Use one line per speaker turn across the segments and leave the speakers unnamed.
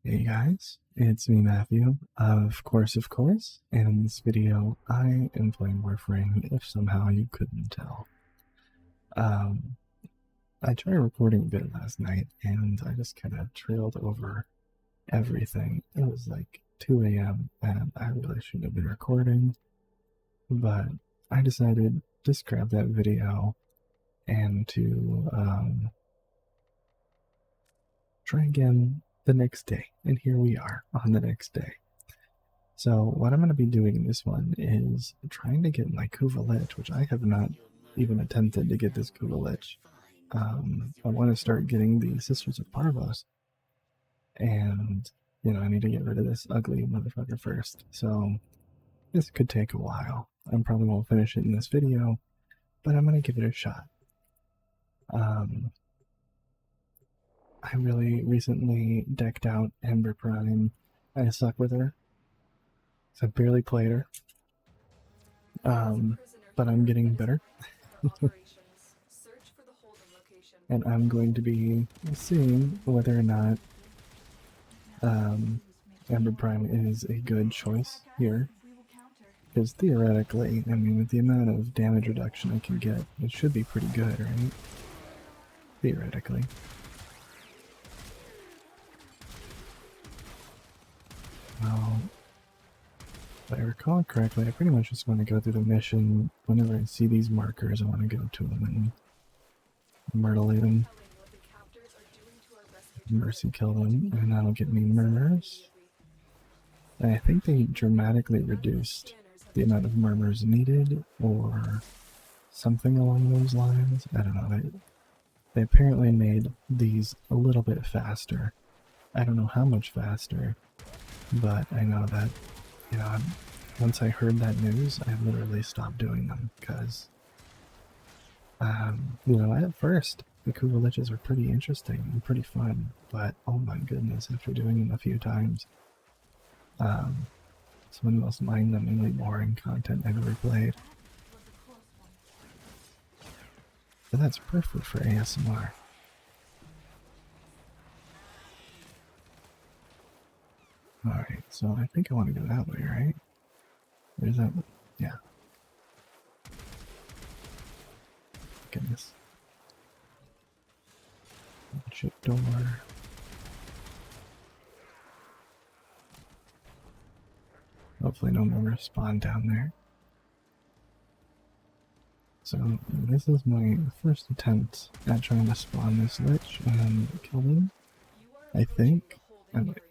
Hey guys, it's me Matthew, of course, and in this video I am playing Warframe, if somehow you couldn't tell. Um, I tried recording a bit last night, and I just kind of trailed over everything. It was like 2 a.m., and I really shouldn't have been recording, but I decided to grab that video and to try again the next day, and here we are on the next day. So what I'm going to be doing in this one is trying to get my Kuva Lich, which I have not even attempted to get this Kuva Lich. I want to start getting the Sisters of Parvos, and I need to get rid of this ugly motherfucker first. So this could take a while. I probably won't finish it in this video, but I'm going to give it a shot. I really recently decked out Ember Prime. I suck with her, so I barely played her. But I'm getting better. And I'm going to be seeing whether or not Ember Prime is a good choice here. Because theoretically, I mean, with the amount of damage reduction I can get, it should be pretty good, right? Theoretically. Well, if I recall correctly, I pretty much just want to go through the mission. Whenever I see these markers, I want to go to them and murderate them. Mercy kill them, and that'll get me murmurs. And I think they dramatically reduced the amount of murmurs needed, or something along those lines. I don't know. They apparently made these a little bit faster. I don't know how much faster, but I know that, once I heard that news, I literally stopped doing them, because, at first, the Kuva Liches were pretty interesting and pretty fun, but oh my goodness, after doing them a few times, some of the most mind-numbingly boring content I've ever played. But that's perfect for ASMR. Alright, so I think I want to go that way, right? Where's that? Yeah. Goodness. Ship door. Hopefully no more spawn down there. So this is my first attempt at trying to spawn this Lich and kill him. I think.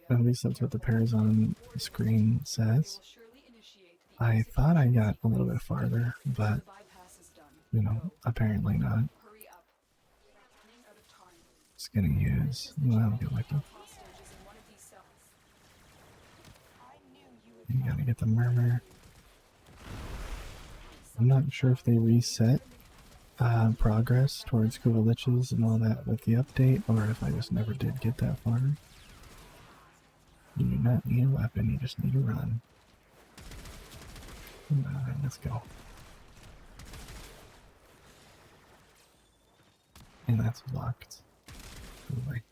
At least that's what the pairs on the screen says. I thought I got a little bit farther, but, apparently not. It's gonna use. Well, I'll get lucky. You gotta get the murmur. I'm not sure if they reset progress towards Kuva Liches and all that with the update, or if I just never did get that far. You do not need a weapon, you just need to run. Alright, let's go. And that's blocked. Anyway.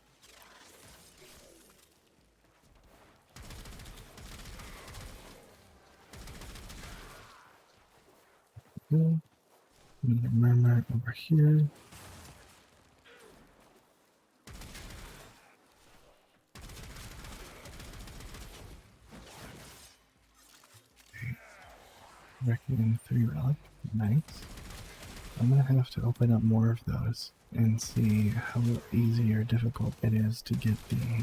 Another murmur over here. Reckoning 3 relic. Nice. I'm gonna have to open up more of those and see how easy or difficult it is to get the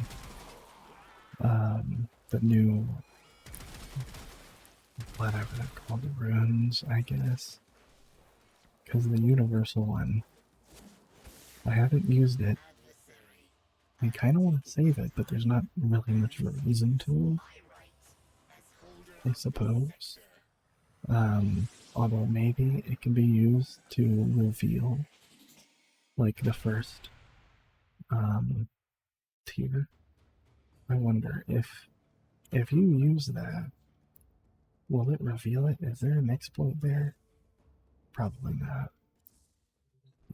new, whatever they're called, the runes, I guess. Because the universal one, I haven't used it. I kind of want to save it, but there's not really much of a reason to, I suppose. Although maybe it can be used to reveal, like, the first tier. I wonder if you use that, will it reveal it? Is there an exploit there? Probably not.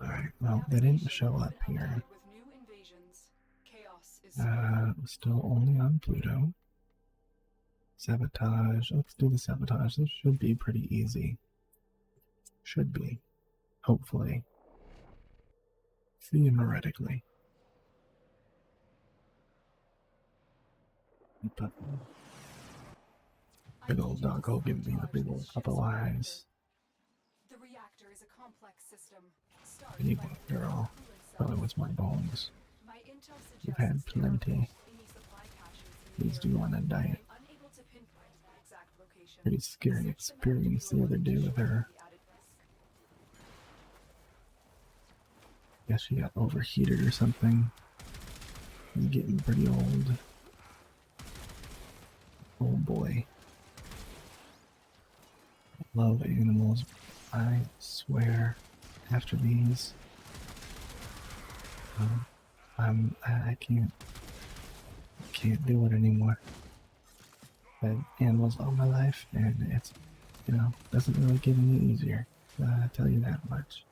Alright, well, they didn't show up here. Still only on Pluto. Sabotage. Let's do the sabotage. This should be pretty easy. Should be. Hopefully. Theoretically. Big old doggo give me the big old couple eyes.
The reactor is a complex system.
Big one, girl. Probably wants my bones. You've had plenty. Please do on a diet. Pretty scary experience the other day with her. Guess she got overheated or something. He's getting pretty old. Oh boy. I love animals. I swear, after these, I can't do it anymore. I've had animals all my life, and it's, doesn't really get any easier. I tell you that much.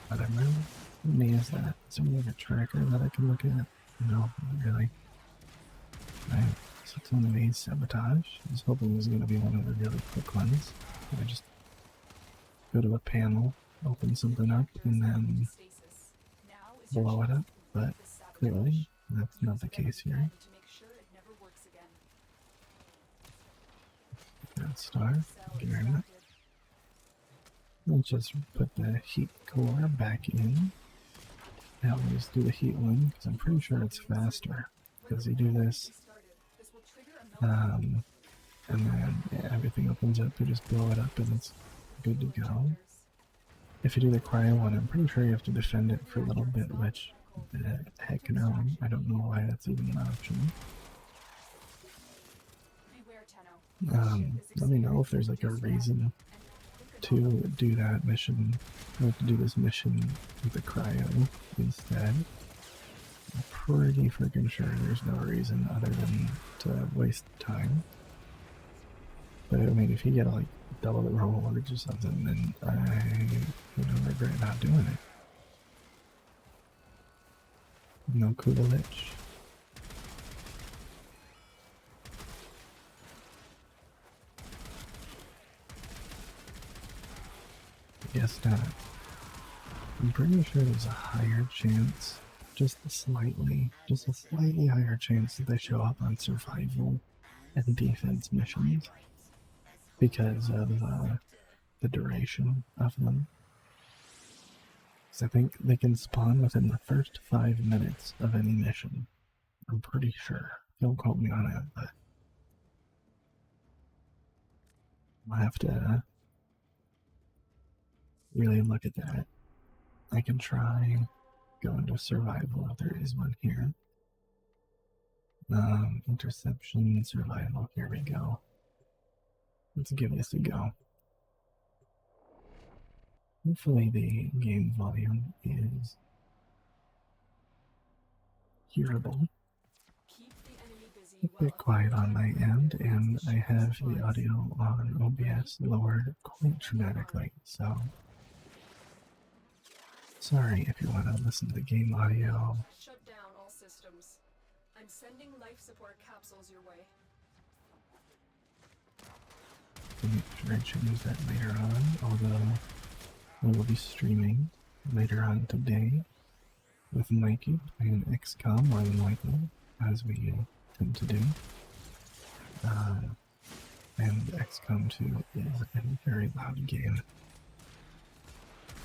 But I'm really amazed that is there like a tracker that I can look at? No, not really. Right, so it's one of these sabotage. I was hoping it was going to be one of the really quick ones. I just go to a panel, open something up, and then blow it up. But clearly, that's not the case here. That star, thank you very much. Let's just put the heat core back in. Now we'll just do the heat one, because I'm pretty sure it's faster. Because you do this, and then everything opens up, you just blow it up and it's good to go. If you do the cryo one, I'm pretty sure you have to defend it for a little bit, which, heck no, I don't know why that's even an option. Let me know if there's like a reason to do that mission, or to do this mission with the cryo instead. I'm pretty freaking sure there's no reason other than to waste time. But I mean, if you get like double the rewards or something, then I don't regret not doing it. No Kubelich. Guess not. I'm pretty sure there's a higher chance, just a slightly higher chance that they show up on survival and defense missions because of the duration of them. Because I think they can spawn within the first 5 minutes of any mission. I'm pretty sure. Don't quote me on it, but I'll have to really look at that. I can try going to survival if there is one here. Interception, survival, here we go. Let's give this a go. Hopefully the game volume is hearable. A bit quiet on my end, and I have the audio on OBS lowered quite dramatically, so sorry if you want to listen to the game audio.
Shut down all systems. I'm sending life support capsules your way.
I should use that later on, although we will be streaming later on today with Mikey playing XCOM more than likely, as we tend to do. And XCOM 2 is a very loud game.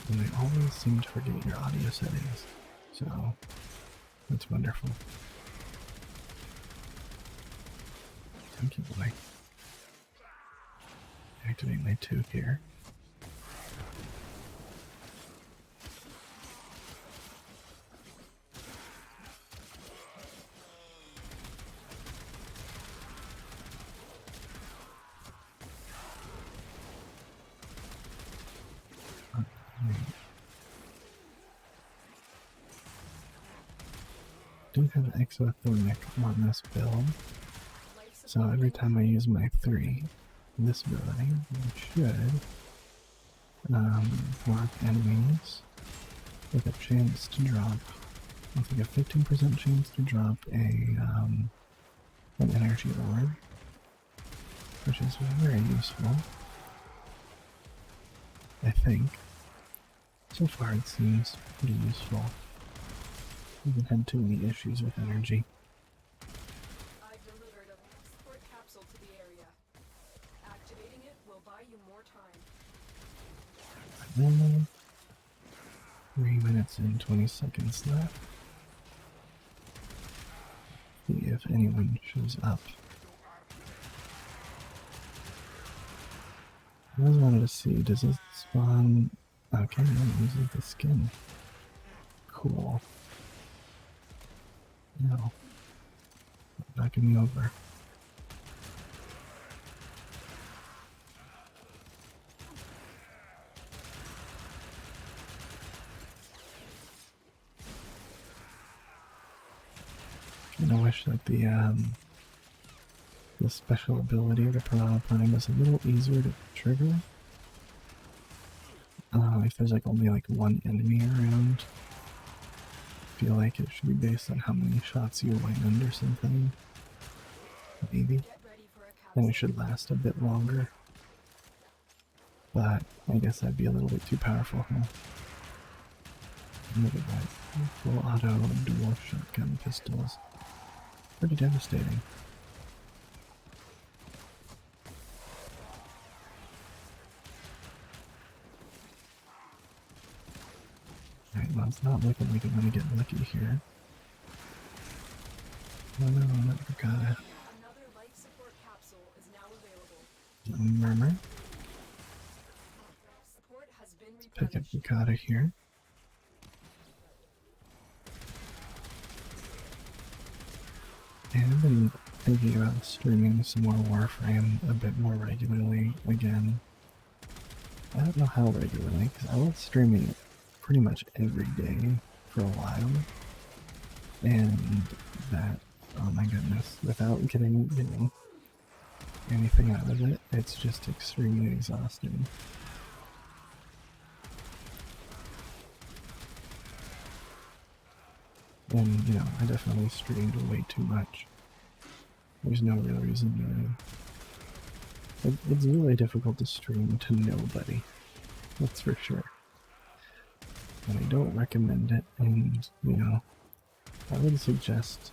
And they always seem to forget your audio settings, so that's wonderful. Thank you, boy. Activate my 2 here. Do have an exothermic on this build, so every time I use my 3, this ability, we should mark enemies with a chance to drop, I think a 15% chance to drop an energy orb, which is very useful, I think. So far it seems pretty useful. We haven't had too many issues with energy.
I've delivered a life support capsule to the area. Activating it will buy you more time.
3 minutes and 20 seconds left. See if anyone shows up. I always wanted to see, does it spawn... Okay, no, it uses the skin. Cool. No. Backing me over. I wish that the special ability of the Piranha Prime was a little easier to trigger. If there's like only like one enemy around, I feel like it should be based on how many shots you land or something. Maybe. Then it should last a bit longer. But I guess that'd be a little bit too powerful, huh? Look at that. Full auto dual shotgun pistols. Pretty devastating. Alright, well, it's not looking like I'm gonna get lucky here. Oh no, not Ricada.
Another life support capsule is now available.
Murmur.
Support has been
Pick up
replenished.
Ricada here. And I've been thinking about streaming some more Warframe a bit more regularly again. I don't know how regularly, because I was streaming it pretty much every day for a while. And that, oh my goodness, without getting, anything out of it, it's just extremely exhausting. And, I definitely streamed way too much. There's no real reason to... It's really difficult to stream to nobody. That's for sure. And I don't recommend it, and, I would suggest,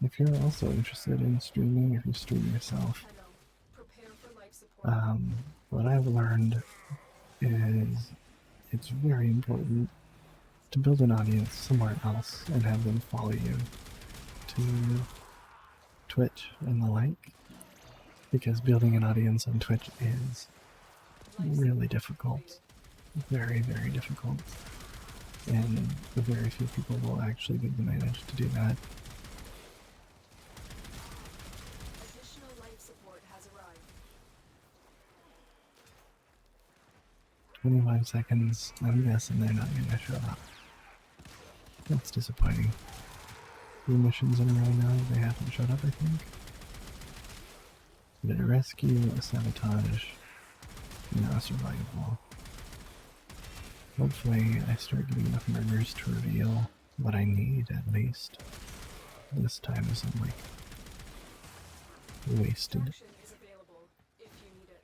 if you're also interested in streaming, if you stream yourself,
Prepare for life support.
what I've learned is it's very important to build an audience somewhere else and have them follow you to Twitch and the like, because building an audience on Twitch is really difficult. Very, very difficult. And very few people will actually be able to manage to do that.
Additional life support has arrived.
25 seconds. I'm guessing they're not going to show up. That's disappointing. 3 missions in a row now, they haven't showed up, I think. Did a rescue, a sabotage, a survival. Hopefully I start getting enough murders to reveal what I need, at least. This time isn't, like, wasted.
Action is available if you need it.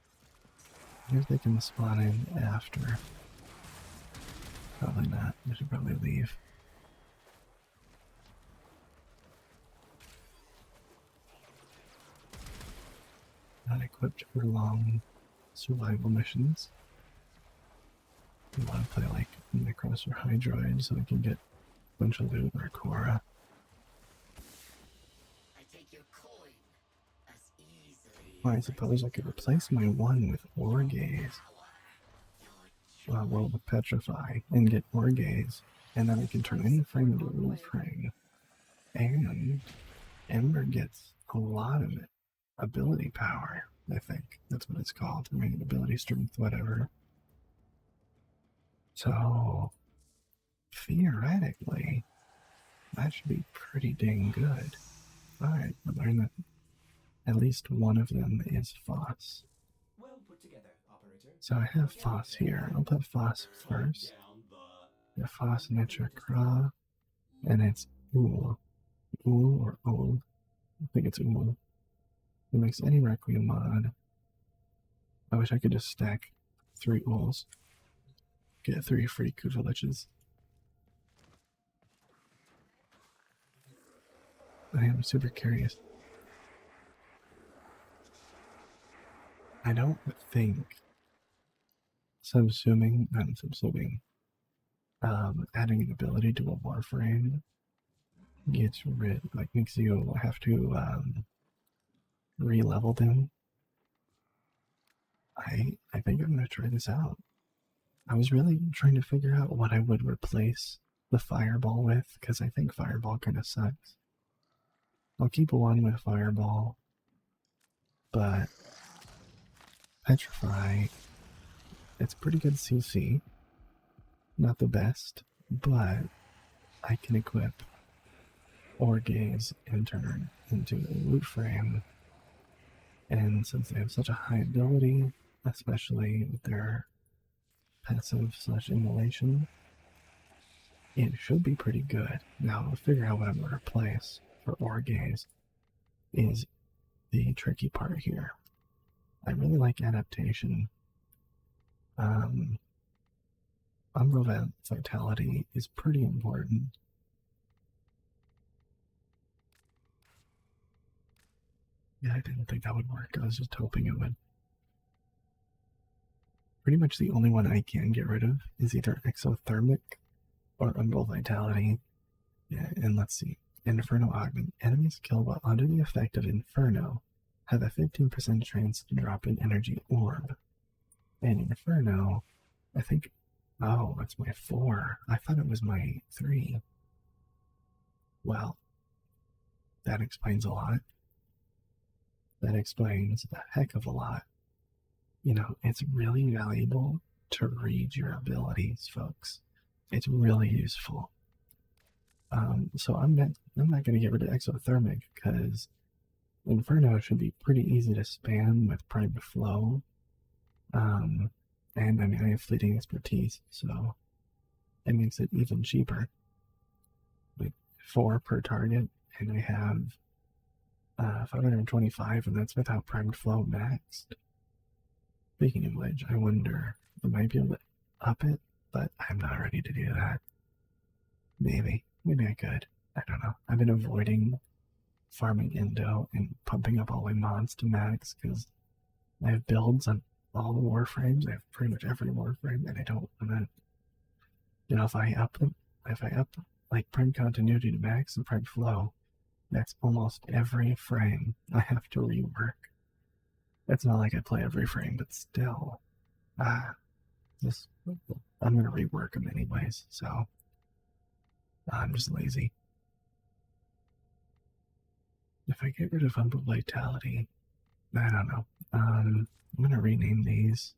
I guess they can spawn in after. Probably not. I should probably leave. Not equipped for long survival missions. I want to play like Necros or Hydroid so I can get a bunch of loot or Cora. Well, I suppose I could replace my one with Orgaze. Well, with Petrify and get Orgaze, and then I can turn any frame into a real frame. And Ember gets a lot of it. Ability power, I think. That's what it's called. I mean, ability strength, whatever. So, theoretically, that should be pretty dang good. Alright, I learned that at least one of them is Foss. So I have Foss here. I'll put Foss first. Yeah, Foss Metric Raw. And it's Ool. Ool or Ool. I think it's Ool. It makes any Requiem mod. I wish I could just stack 3 Ools. Get 3 free Kuvaliches. I am super curious. I don't think adding an ability to a Warframe gets rid, like, makes you have to re-level them. I think I'm gonna try this out. I was really trying to figure out what I would replace the Fireball with, because I think Fireball kind of sucks. I'll keep one with Fireball, but Petrify, it's pretty good CC. Not the best, but I can equip Orgaze in turn into a loot frame. And since they have such a high ability, especially with their passive / immolation, it should be pretty good. Now, I'll figure out what I'm going to replace for Orgaze is the tricky part here. I really like adaptation. Umbral Vitality is pretty important. Yeah, I didn't think that would work. I was just hoping it would. Pretty much the only one I can get rid of is either Exothermic or Umbral Vitality. Yeah, and let's see. Inferno Augment. Enemies killed while under the effect of Inferno have a 15% chance to drop an energy orb. And Inferno, I think, oh, that's my 4. I thought it was my 3. Well, that explains a lot. That explains a heck of a lot. You know, it's really valuable to read your abilities, folks. It's really useful. So I'm not going to get rid of Exothermic because Inferno should be pretty easy to spam with Prime Flow. And I mean, I have Fleeting Expertise, so it makes it even cheaper. Like 4 per target, and I have 525, and that's without Primed Flow maxed. Speaking of which, I wonder, I might be able to up it, but I'm not ready to do that. Maybe I could. I don't know. I've been avoiding farming Indo and pumping up all my mods to max because I have builds on all the Warframes. I have pretty much every Warframe, and I don't want to. You know, if I up like Prime Continuity to max and Prime Flow, that's almost every frame I have to rework. It's not like I play every frame, but still, I'm gonna rework them anyways. So I'm just lazy. If I get rid of Umbral Vitality, I don't know. I'm gonna rename these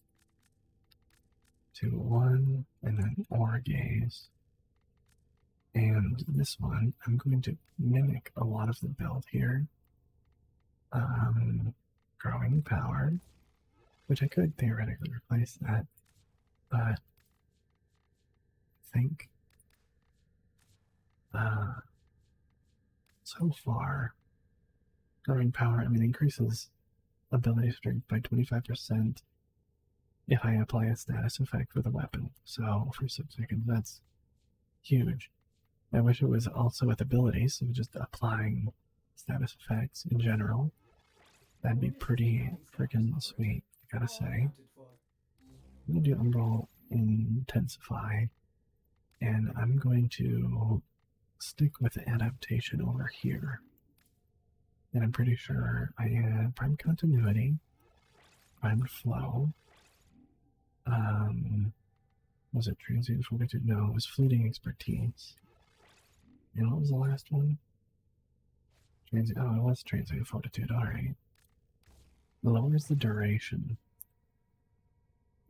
to 1 and then Orgaze. And this one, I'm going to mimic a lot of the build here. Growing Power, which I could theoretically replace that, but I think so far, Growing Power, I mean, increases ability strength by 25% if I apply a status effect with a weapon. So for 6 seconds, that's huge. I wish it was also with abilities, so just applying status effects in general. That'd be pretty freaking sweet, I gotta say. I'm gonna do Umbral Intensify, and I'm going to stick with the adaptation over here. And I'm pretty sure I had Prime Continuity, Prime Flow, was it Transient Fortitude? No, it was Fleeting Expertise. And what was the last one? It was Transient Fortitude, alright. Lowers the duration.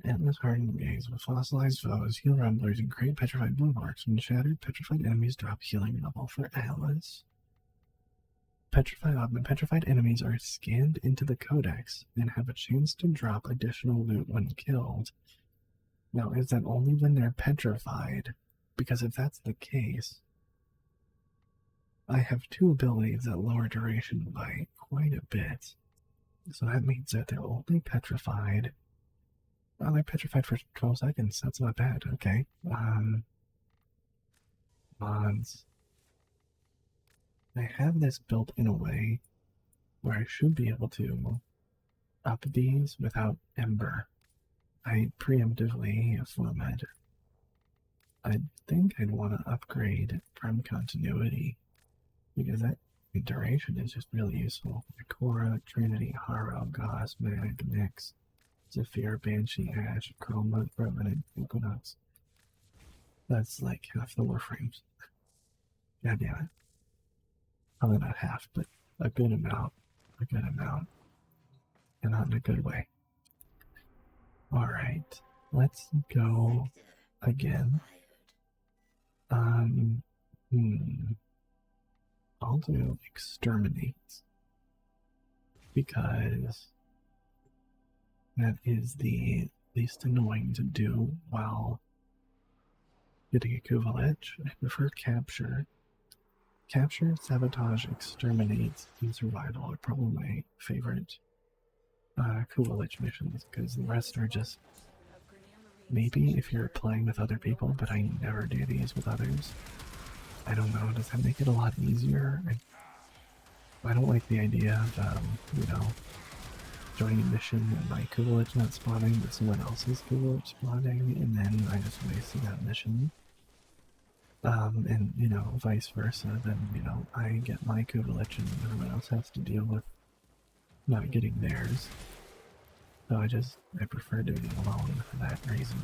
Endless Hardened Gaze with fossilized foes, heal rumblers, and create petrified blue marks. When shattered, petrified enemies drop healing level for Atlas. petrified enemies are scanned into the codex and have a chance to drop additional loot when killed. Now, is that only when they're petrified? Because if that's the case, I have 2 abilities that lower duration by quite a bit. So that means that they're only petrified. Oh, they're petrified for 12 seconds. That's not bad. Okay. Mods. I have this built in a way where I should be able to up these without Ember. I preemptively formatted. I think I'd want to upgrade from continuity because that duration is just really useful. Cora, Trinity, Haro, Goss, Mag, Nyx, Zephyr, Banshee, Ash, Chroma, Revenant, Equinox. That's like half the Warframes. God damn it. Probably not half, but a good amount. A good amount. And not in a good way. Alright. Let's go again. I'll do exterminate because that is the least annoying to do while getting a Kuvalich. I prefer capture. Capture, sabotage, exterminate, and survival are probably my favorite Kuvalich missions because the rest are just maybe if you're playing with other people, but I never do these with others. I don't know, does that make it a lot easier? I don't like the idea of, you know, joining a mission and my Kuvalich not spawning, but someone else's Kuvalich spawning, and then I just wasted that mission. And, you know, vice versa, then, you know, I get my Kuvalich and everyone else has to deal with not getting theirs. So I prefer doing it alone for that reason.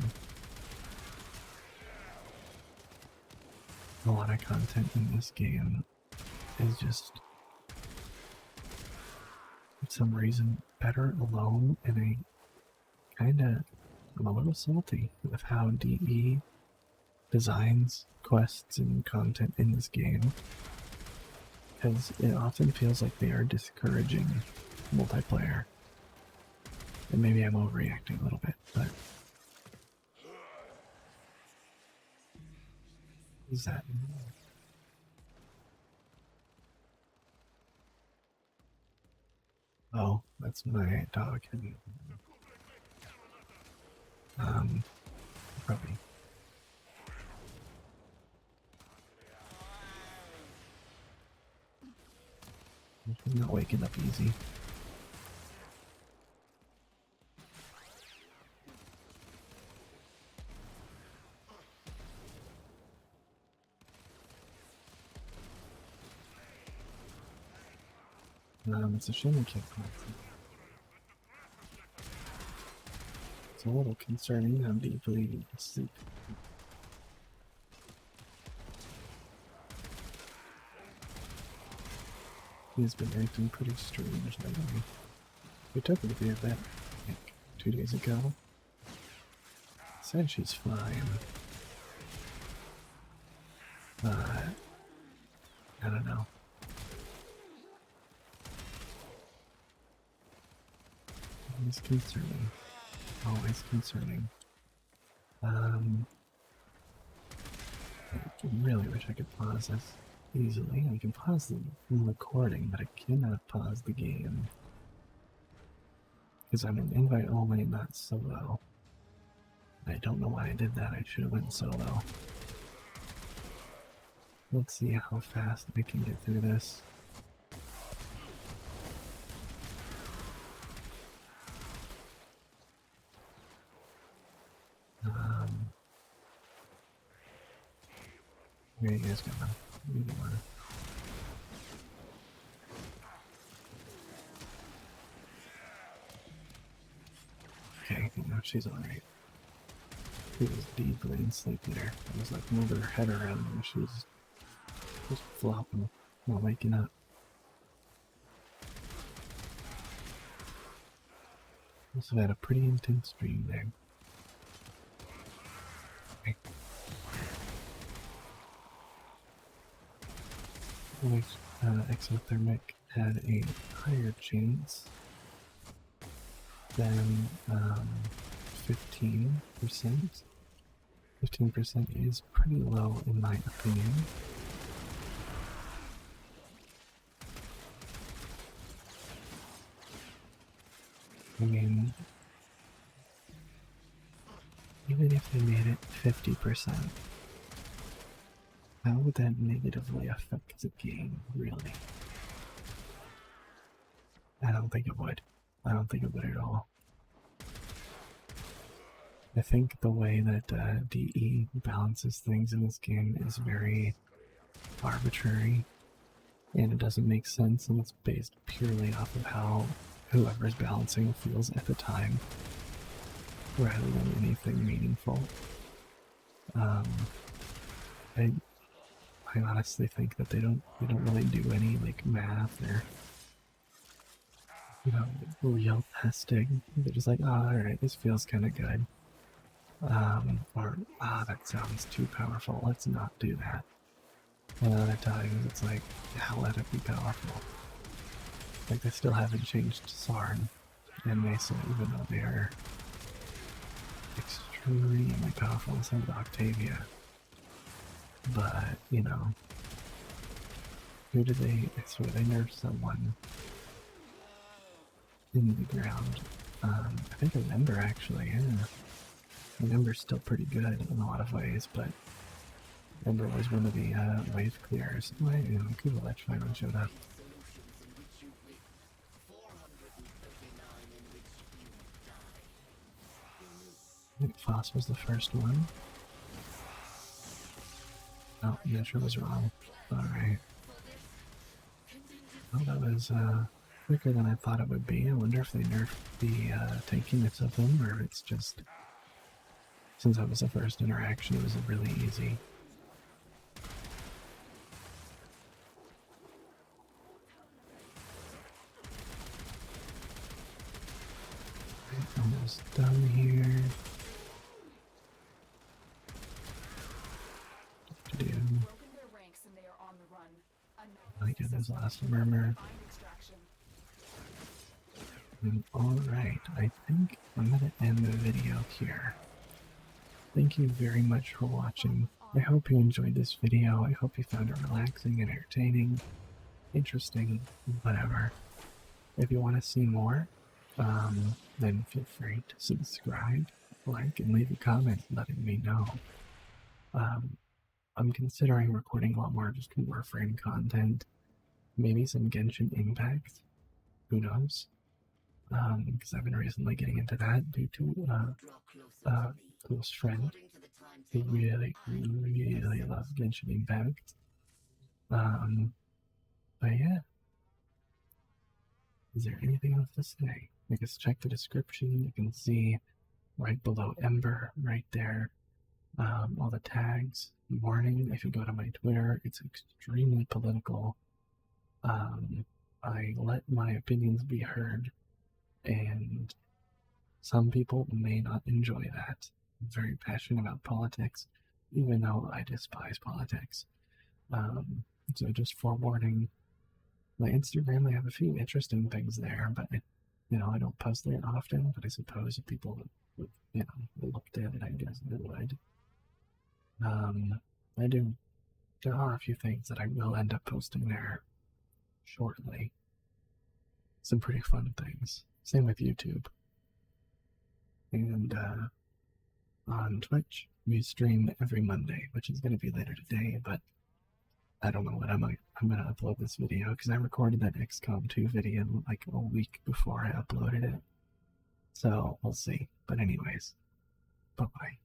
A lot of content in this game is just, for some reason, better alone, and I'm a little salty with how DE designs quests and content in this game, because it often feels like they are discouraging multiplayer. And maybe I'm overreacting a little bit, but what is that? Oh, that's my dog. Probably. He's not waking up easy. It's a shame I can't collect it. It's a little concerning how deeply asleep. He's been acting pretty strange lately. We took her to the event like 2 days ago. Said she's fine. I don't know. Always concerning. Always concerning. I really wish I could pause this easily. I can pause the recording, but I cannot pause the game. Because I'm an invite only, not solo. I don't know why I did that. I should have went solo. Let's see how fast we can get through this. Where are you guys going? Either one. Okay, no, she's alright. She was deeply in sleep there. I was like moving her head around and she was just flopping while waking up. Also had a pretty intense stream there. Okay. Always exothermic had a higher chance than 15%. 15% is pretty low in my opinion. I mean, even if they made it 50%, how would that negatively affect the game, really? I don't think it would. I don't think it would at all. I think the way that DE balances things in this game is very arbitrary, and it doesn't make sense, and it's based purely off of how whoever's balancing feels at the time, rather than anything meaningful. I honestly think that they don't really do any like math or real testing. They're just like, oh, alright, this feels kind of good. Or, that sounds too powerful, let's not do that. And other times it's like, yeah, let it be powerful. Like, they still haven't changed Sarn and Mesa, even though they are extremely powerful inside of Octavia. But, who did they, I swear they nerfed someone in the ground. I think a member actually, yeah. The member's still pretty good in a lot of ways, but member was one of the wave clears. Wait, Kuvalech finally showed up. I think Foss was the first one. Oh, Metro was wrong. Alright. Well, that was quicker than I thought it would be. I wonder if they nerfed the tankiness of them, or if it's just, since that was the first interaction, it was really easy. Almost done here. What to do? I get this last murmur. Alright, I think I'm gonna end the video here. Thank you very much for watching. I hope you enjoyed this video. I hope you found it relaxing and entertaining, interesting, whatever. If you want to see more, then feel free to subscribe, like, and leave a comment letting me know. I'm considering recording a lot more just Warframe content, maybe some Genshin Impact, who knows? Because I've been recently getting into that due to a close friend who really, really loves Genshin Impact. But yeah. Is there anything else to say? I guess check the description. You can see right below Ember, right there, all the tags. Warning, if you go to my Twitter, it's extremely political. I let my opinions be heard, and some people may not enjoy that. I'm very passionate about politics, even though I despise politics. So just forewarning, my Instagram, I have a few interesting things there, but I don't post there often, but I suppose if people would, looked at it, I guess they would. There are a few things that I will end up posting there shortly. Some pretty fun things. Same with YouTube. And on Twitch, we stream every Monday, which is going to be later today, but I don't know when I'm going to upload this video, because I recorded that XCOM 2 video like a week before I uploaded it. So, we'll see. But anyways, bye-bye.